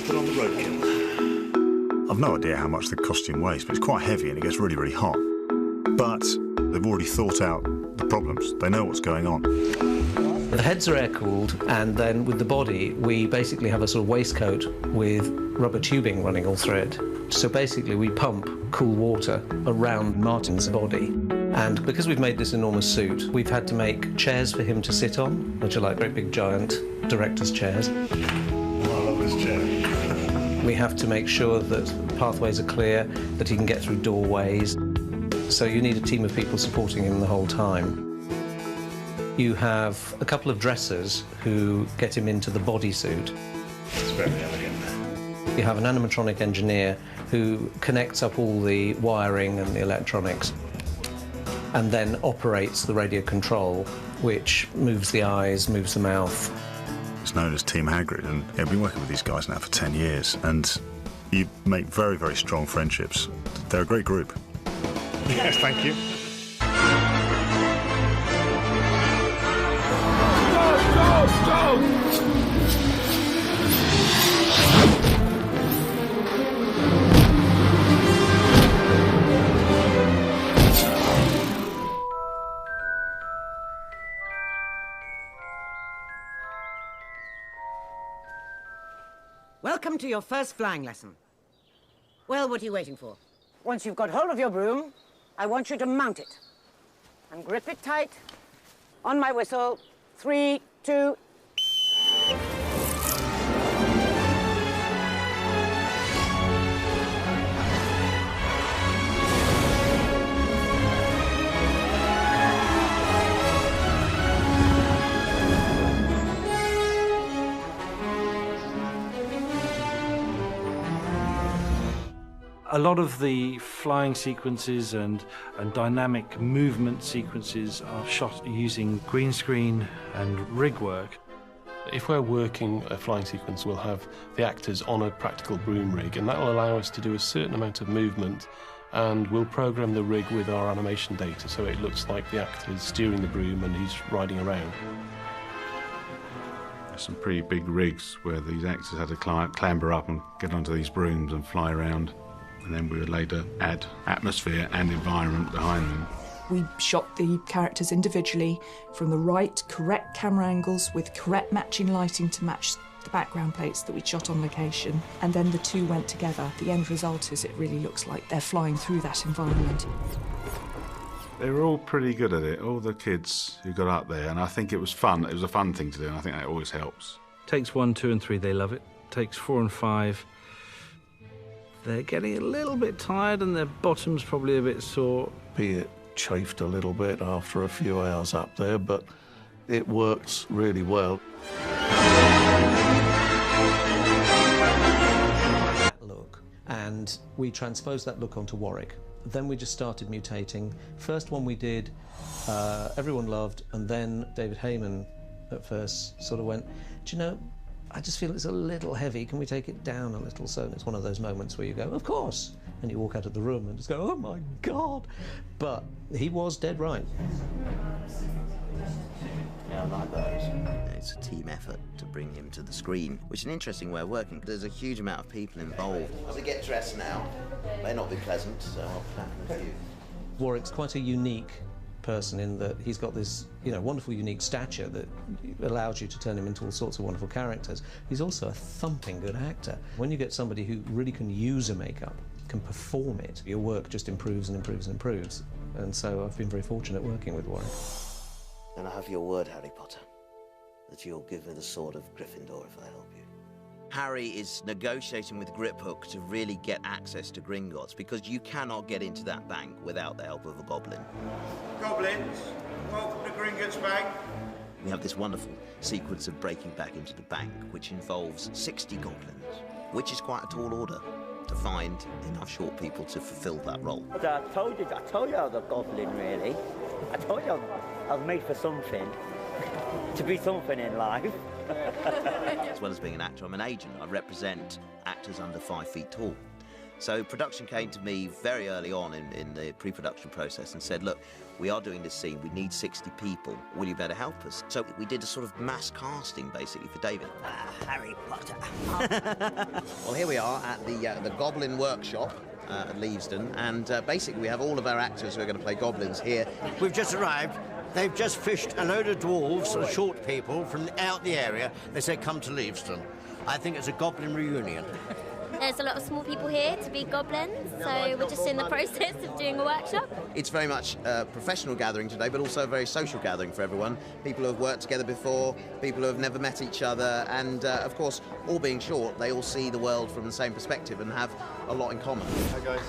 put on the roadkill. I've no idea how much the costume weighs, but it's quite heavy and it gets really, really hot. But they've already thought out the problems. They know what's going on. The heads are air-cooled, and then with the body, we basically have a sort of waistcoat with rubber tubing running all through it. So basically, we pump cool water around Martin's body. And because we've made this enormous suit, we've had to make chairs for him to sit on, which are like great big giant director's chairs. Oh, I love this chair. We have to make sure that pathways are clear, that he can get through doorways. So you need a team of people supporting him the whole time. You have a couple of dressers who get him into the bodysuit. It's very elegant. You have an animatronic engineer who connects up all the wiring and the electronics and then operates the radio control, which moves the eyes, moves the mouth. It's known as Team Hagrid, and I've been working with these guys now for 10 years, and you make very, very strong friendships. They're a great group. Yes, thank you. Go! Welcome to your first flying lesson. Well, what are you waiting for? Once you've got hold of your broom, I want you to mount it. And grip it tight. On my whistle. 3, 2... A lot of the flying sequences and dynamic movement sequences are shot using green screen and rig work. If we're working a flying sequence, we'll have the actors on a practical broom rig, and that will allow us to do a certain amount of movement, and we'll program the rig with our animation data so it looks like the actor's steering the broom and he's riding around. There's some pretty big rigs where these actors had to clamber up and get onto these brooms and fly around. And then we would later add atmosphere and environment behind them. We shot the characters individually from the right, correct camera angles with correct matching lighting to match the background plates that we shot on location. And then the two went together. The end result is it really looks like they're flying through that environment. They were all pretty good at it, all the kids who got up there, and I think it was fun. It was a fun thing to do, and I think that always helps. Takes 1, 2 and 3, they love it. Takes 4 and 5. They're getting a little bit tired and their bottom's probably a bit sore. Be it chafed a little bit after a few hours up there, but it works really well. Look, and we transposed that look onto Warwick. Then we just started mutating. First one we did, everyone loved, and then David Heyman at first sort of went, do you know, I just feel it's a little heavy, can we take it down a little? So it's one of those moments where you go, of course, and you walk out of the room and just go, oh my God. But he was dead right. Yeah, I like those. It's a team effort to bring him to the screen, which is an interesting way of working. There's a huge amount of people involved. As we get dressed now, may not be pleasant, so I'll clap with you. Warwick's quite a unique person in that he's got this, wonderful, unique stature that allows you to turn him into all sorts of wonderful characters. He's also a thumping good actor. When you get somebody who really can use a makeup, can perform it, your work just improves and improves and improves. And so I've been very fortunate working with Warwick. And I have your word, Harry Potter, that you'll give me the sword of Gryffindor if I help you. Harry is negotiating with Griphook to really get access to Gringotts, because you cannot get into that bank without the help of a goblin. Goblins, welcome to Gringotts Bank. We have this wonderful sequence of breaking back into the bank, which involves 60 goblins, which is quite a tall order to find enough short people to fulfill that role. I told you I was a goblin, really. I told you I was made for something, to be something in life. As well as being an actor, I'm an agent. I represent actors under 5 feet tall. So production came to me very early on in the pre-production process and said, look, we are doing this scene, we need 60 people, will you better help us? So we did a sort of mass casting, basically, for David. Harry Potter. Well, here we are at the Goblin Workshop at Leavesden, and basically we have all of our actors who are going to play goblins here. We've just arrived. They've just fished a load of dwarves and short people from out the area. They said come to Leavesden. I think it's a goblin reunion. There's a lot of small people here to be goblins, so we're just in the process of doing a workshop. It's very much a professional gathering today, but also a very social gathering for everyone. People who have worked together before, people who have never met each other, and of course, all being short, they all see the world from the same perspective and have a lot in common. Hi guys.